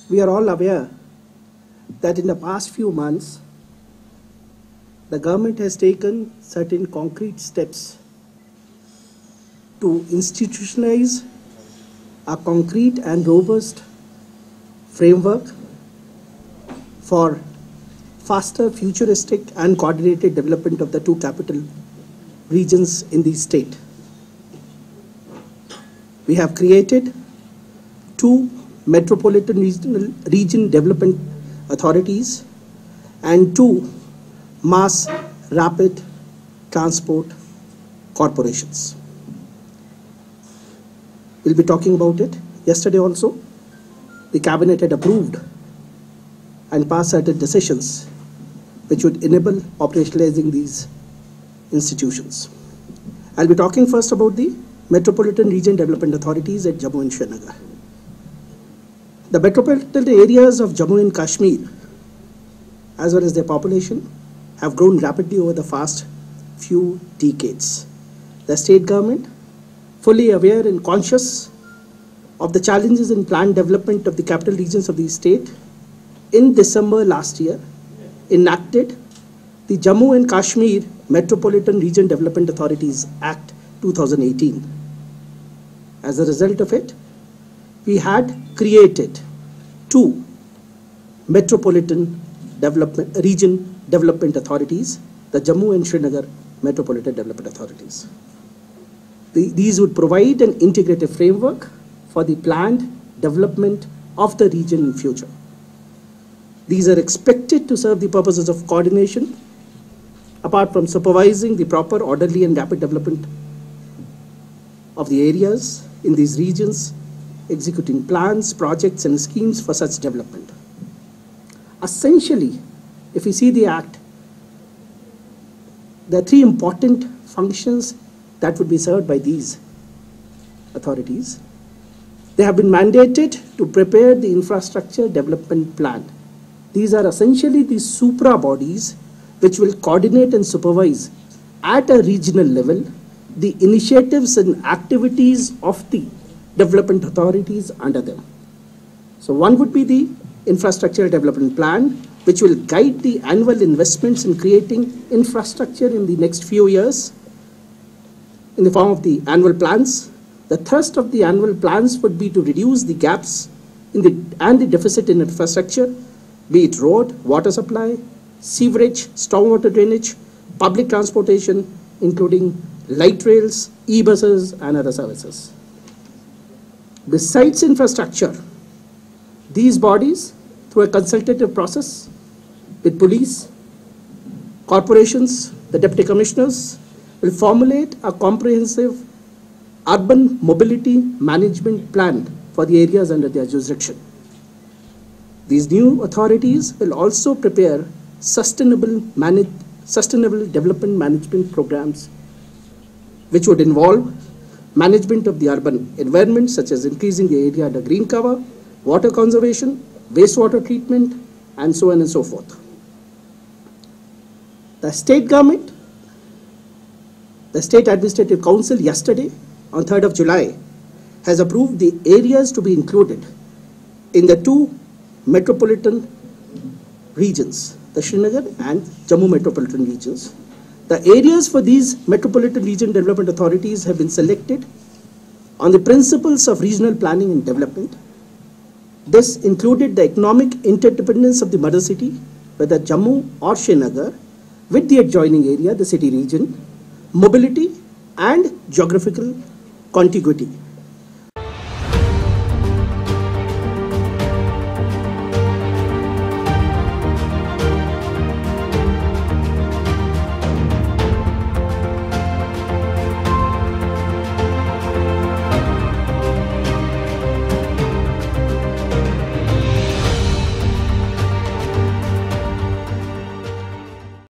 We are all aware that in the past few months, the government has taken certain concrete steps to institutionalize a concrete and robust framework for faster, futuristic and coordinated development of the two capital regions in the state. We have created two metropolitan region development authorities and two mass rapid transport corporations. We'll be talking about it. Yesterday also, the cabinet had approved and passed certain decisions which would enable operationalizing these institutions. I'll be talking first about the Metropolitan Region Development Authorities at Jammu and Srinagar. The metropolitan areas of Jammu and Kashmir, as well as their population, have grown rapidly over the past few decades. The state government, fully aware and conscious of the challenges in planned development of the capital regions of the state, in December last year, enacted the Jammu and Kashmir Metropolitan Region Development Authorities Act 2018. As a result of it, we had created two Metropolitan Region Development Authorities, the Jammu and Srinagar Metropolitan Development Authorities. These would provide an integrated framework for the planned development of the region in future. These are expected to serve the purposes of coordination, apart from supervising the proper, orderly and rapid development of the areas in these regions, executing plans, projects and schemes for such development. Essentially, if we see the Act, there are three important functions that would be served by these authorities. They have been mandated to prepare the infrastructure development plan. These are essentially the supra bodies which will coordinate and supervise at a regional level the initiatives and activities of the development authorities under them. So one would be the infrastructure development plan, which will guide the annual investments in creating infrastructure in the next few years in the form of the annual plans. The thrust of the annual plans would be to reduce the gaps and the deficit in infrastructure, be it road, water supply, sewerage, stormwater drainage, public transportation, including light rails, e-buses and other services. Besides infrastructure, these bodies, through a consultative process with police, corporations, the deputy commissioners, will formulate a comprehensive urban mobility management plan for the areas under their jurisdiction. These new authorities will also prepare sustainable development management programs, which would involve management of the urban environment, such as increasing the area under green cover, water conservation, wastewater treatment, and so on and so forth. The state government, the State Administrative Council yesterday, on 3rd of July, has approved the areas to be included in the two metropolitan regions, the Srinagar and Jammu metropolitan regions. The areas for these metropolitan region development authorities have been selected on the principles of regional planning and development. This included the economic interdependence of the mother city, whether Jammu or Srinagar, with the adjoining area, the city region, mobility and geographical contiguity.